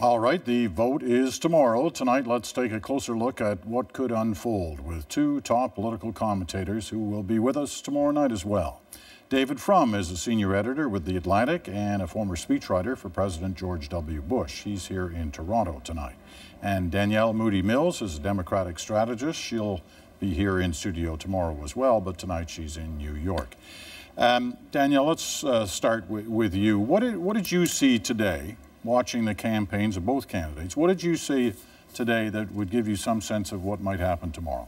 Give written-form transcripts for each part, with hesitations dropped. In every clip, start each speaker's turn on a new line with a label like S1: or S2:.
S1: All right, the vote is tomorrow. Tonight, let's take a closer look at what could unfold with two top political commentators who will be with us tomorrow night as well. David Frum is a senior editor with The Atlantic and a former speechwriter for President George W. Bush. He's here in Toronto tonight. And Danielle Moodie-Mills is a Democratic strategist. She'll be here in studio tomorrow as well, but tonight she's in New York. Danielle, let's start with you. What did you see today, watching the campaigns of both candidates? What did you see today that would give you some sense of what might happen tomorrow?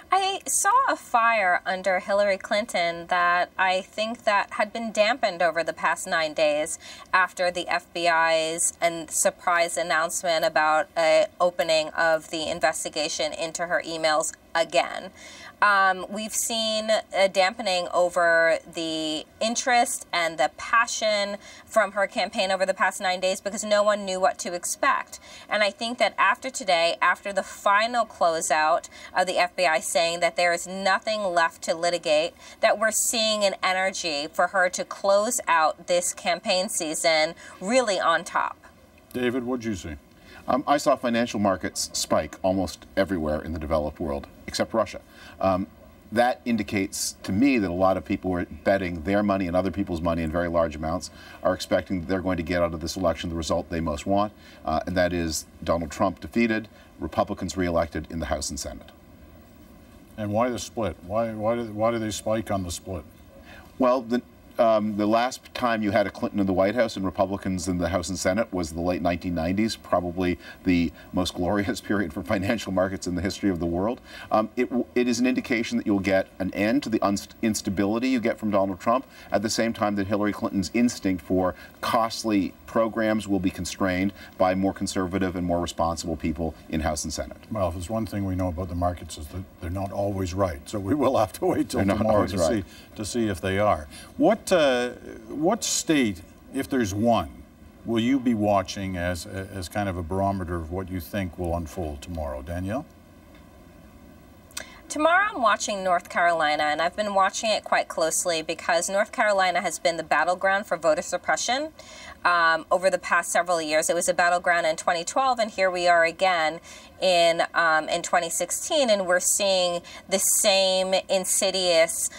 S2: I saw a fire under Hillary Clinton that I think that had been dampened over the past 9 days after the FBI's surprise announcement about an opening of the investigation into her emails again. We've seen a dampening over the interest and the passion from her campaign over the past 9 days because no one knew what to expect. And I think that after today, after the final closeout of the FBI saying that there is nothing left to litigate, that we're seeing an energy for her to close out this campaign season really on top.
S1: David, what did you see?
S3: I saw financial markets spike almost everywhere in the developed world, except Russia. That indicates to me that a lot of people who are betting their money and other people's money in very large amounts are expecting that they're going to get out of this election the result they most want, and that is Donald Trump defeated, Republicans reelected in the House and Senate.
S1: And why the split? Why do they spike on the split?
S3: Well, the last time you had a Clinton in the White House and Republicans in the House and Senate was the late 1990s, probably the most glorious period for financial markets in the history of the world. It is an indication that you'll get an end to the instability you get from Donald Trump, at the same time that Hillary Clinton's instinct for costly programs will be constrained by more conservative and more responsible people in House and Senate.
S1: Well, if there's one thing we know about the markets is that they're not always right. So we will have to wait till tomorrow to see if they are. What state, if there's one, will you be watching as kind of a barometer of what you think will unfold tomorrow? Danielle?
S2: Tomorrow I'm watching North Carolina, and I've been watching it quite closely because North Carolina has been the battleground for voter suppression over the past several years. It was a battleground in 2012, and here we are again in 2016, and we're seeing the same insidious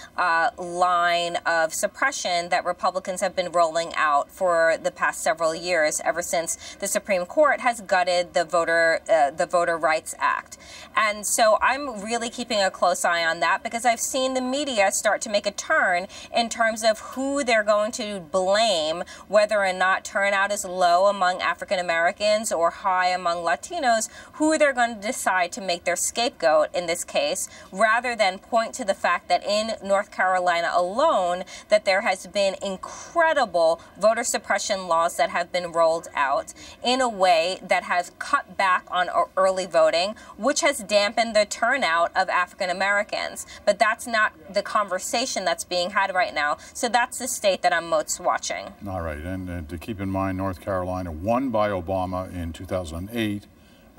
S2: line of suppression that Republicans have been rolling out for the past several years, ever since the Supreme Court has gutted the Voter Rights Act. And so I'm really keeping a close eye on that because I've seen the media start to make a turn in terms of who they're going to blame, whether or not turnout is low among African Americans or high among Latinos, who they're going to decide to make their scapegoat in this case, rather than point to the fact that in North Carolina alone, that there has been incredible voter suppression laws that have been rolled out in a way that has cut back on early voting, which has dampened the turnout of African Americans. But that's not the conversation that's being had right now. So that's the state that I'm most watching.
S1: All right, and to keep in mind, North Carolina won by Obama in 2008,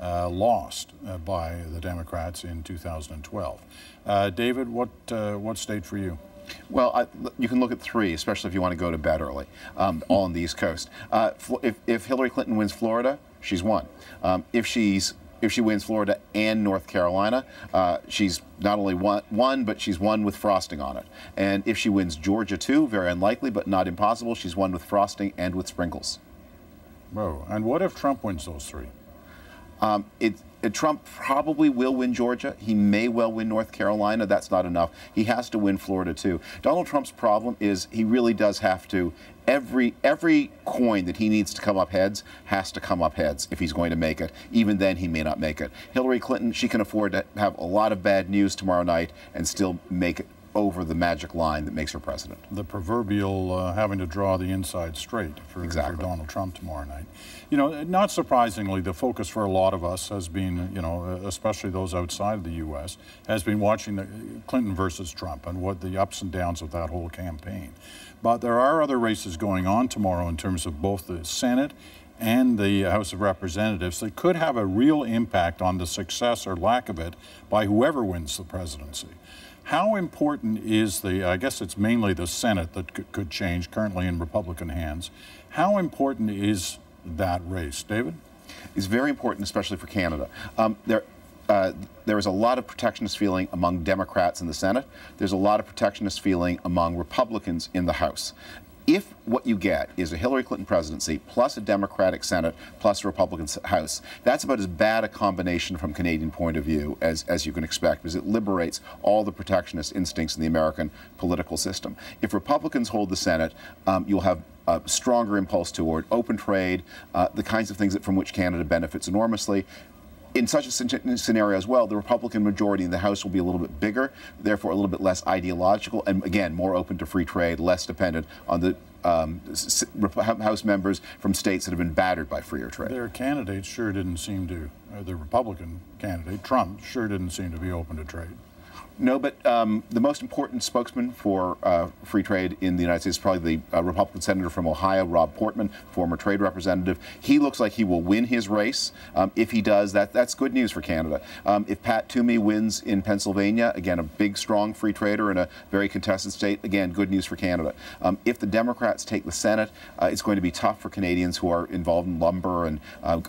S1: lost by the Democrats in 2012. David, what state for you?
S3: Well, you can look at three, especially if you want to go to bed early, all on the East Coast. If Hillary Clinton wins Florida, she's won. If she wins Florida and North Carolina, she's not only won, but she's won with frosting on it. And if she wins Georgia too, very unlikely, but not impossible, she's won with frosting and with sprinkles.
S1: Whoa. And what if Trump wins those three?
S3: Trump probably will win Georgia. He may well win North Carolina. That's not enough. He has to win Florida too. Donald Trump's problem is he really does have to, every coin that he needs to come up heads has to come up heads if he's going to make it. Even then, he may not make it. Hillary Clinton, she can afford to have a lot of bad news tomorrow night and still make it over the magic line that makes her president. The
S1: proverbial having to draw the inside straight for Donald Trump tomorrow night. You know, not surprisingly, the focus for a lot of us has been, you know, especially those outside of the U.S., has been watching the Clinton versus Trump and what the ups and downs of that whole campaign. But there are other races going on tomorrow in terms of both the Senate and the House of Representatives that could have a real impact on the success or lack of it by whoever wins the presidency. How important is I guess it's mainly the Senate that could change, currently in Republican hands. How important is that race. David?
S3: Is very important, especially for Canada. There is a lot of protectionist feeling among Democrats in the Senate. There's a lot of protectionist feeling among Republicans in the House. If what you get is a Hillary Clinton presidency plus a Democratic Senate plus a Republican House, that's about as bad a combination from Canadian point of view as you can expect, because it liberates all the protectionist instincts in the American political system. If Republicans hold the Senate, you'll have a stronger impulse toward open trade, the kinds of things from which Canada benefits enormously. In such a scenario as well, the Republican majority in the House will be a little bit bigger, therefore a little bit less ideological, and again, more open to free trade, less dependent on the House members from states that have been battered by freer trade.
S1: Their candidates sure didn't seem to, the Republican candidate, Trump, sure didn't seem to be open to trade.
S3: No, but the most important spokesman for free trade in the United States is probably the Republican senator from Ohio, Rob Portman, former trade representative. He looks like he will win his race. If he does, that's good news for Canada. If Pat Toomey wins in Pennsylvania, again, a big, strong free trader in a very contested state, again, good news for Canada. If the Democrats take the Senate, it's going to be tough for Canadians who are involved in lumber and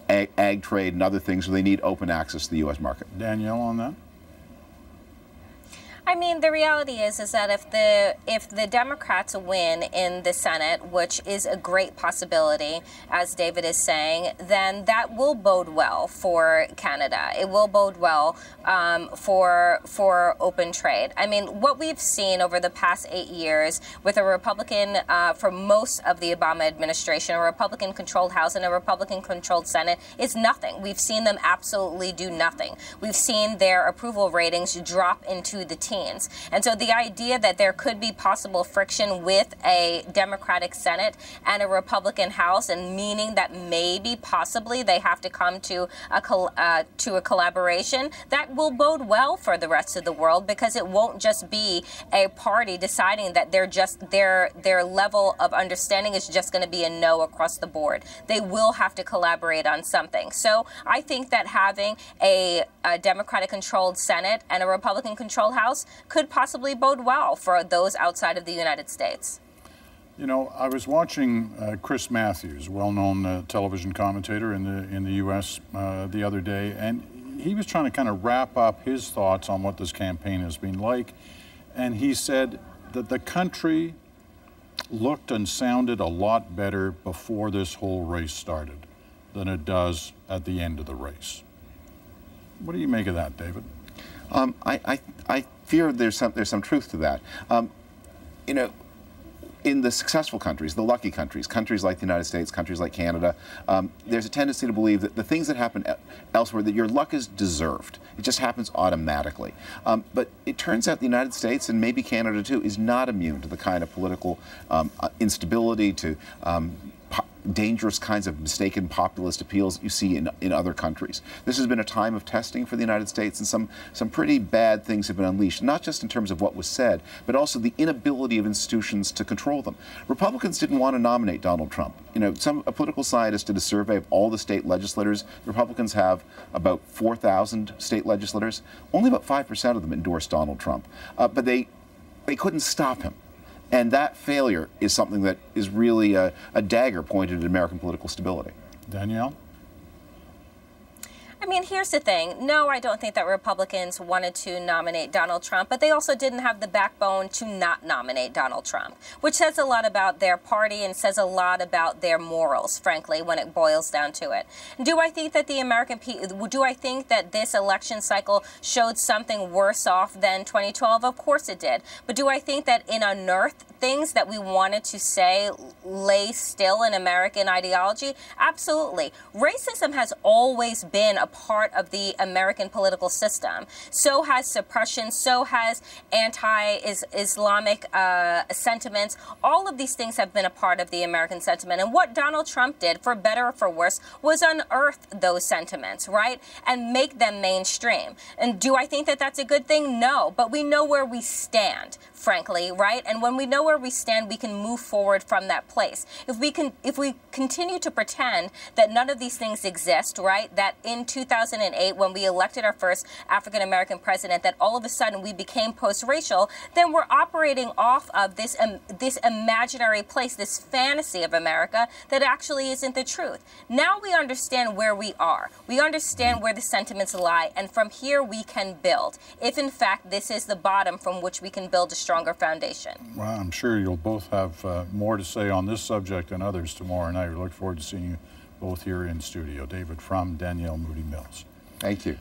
S3: ag trade and other things where they need open access to the U.S. market.
S1: Danielle, on that?
S2: I mean, the reality is that if the Democrats win in the Senate, which is a great possibility, as David is saying, then that will bode well for Canada. It will bode well for open trade. I mean, what we've seen over the past 8 years with a Republican, for most of the Obama administration, a Republican-controlled House and a Republican-controlled Senate is nothing. We've seen them absolutely do nothing. We've seen their approval ratings drop into the teens. And so the idea that there could be possible friction with a Democratic Senate and a Republican House, and meaning that maybe possibly they have to come to a collaboration, that will bode well for the rest of the world, because it won't just be a party deciding that their level of understanding is just going to be a no across the board. They will have to collaborate on something. So I think that having a Democratic-controlled Senate and a Republican-controlled House could possibly bode well for those outside of the United States.
S1: You know, I was watching Chris Matthews, well-known television commentator in the U.S. The other day, and he was trying to kind of wrap up his thoughts on what this campaign has been like, and he said that the country looked and sounded a lot better before this whole race started than it does at the end of the race. What do you make of that, David?
S3: I fear there's some truth to that. You know, in the successful countries, the lucky countries, countries like the United States, countries like Canada, there's a tendency to believe that the things that happen elsewhere, that your luck is deserved. It just happens automatically. But it turns out the United States, and maybe Canada too, is not immune to the kind of political instability, to dangerous kinds of mistaken populist appeals that you see in other countries. This has been a time of testing for the United States, and some pretty bad things have been unleashed, not just in terms of what was said, but also the inability of institutions to control them. Republicans didn't want to nominate Donald Trump. You know, a political scientist did a survey of all the state legislators. Republicans have about 4,000 state legislators. Only about 5% of them endorsed Donald Trump. But they couldn't stop him. And that failure is something that is really a dagger pointed at American political stability.
S1: Danielle?
S2: I mean, here's the thing. No, I don't think that Republicans wanted to nominate Donald Trump, but they also didn't have the backbone to not nominate Donald Trump, which says a lot about their party and says a lot about their morals, frankly, when it boils down to it. Do I think that the American people, do I think that this election cycle showed something worse off than 2012? Of course it did. But do I think that in unearthed things that we wanted to say lay still in American ideology? Absolutely. Racism has always been a part of the American political system. So has suppression, so has anti-Islamic sentiments. All of these things have been a part of the American sentiment. And what Donald Trump did, for better or for worse, was unearth those sentiments, right? And make them mainstream. And do I think that that's a good thing? No. But we know where we stand, frankly, right? And when we know where we stand, we can move forward from that place. If we continue to pretend that none of these things exist, right, that in 2008, when we elected our first African-American president, that all of a sudden we became post-racial, then we're operating off of this imaginary place, this fantasy of America that actually isn't the truth. Now we understand where we are. We understand where the sentiments lie, and from here we can build, if in fact this is the bottom from which we can build a stronger foundation.
S1: Well, I'm sure you'll both have more to say on this subject and others tomorrow night. We look forward to seeing you both here in studio. David Frum, Danielle Moodie-Mills.
S3: Thank you.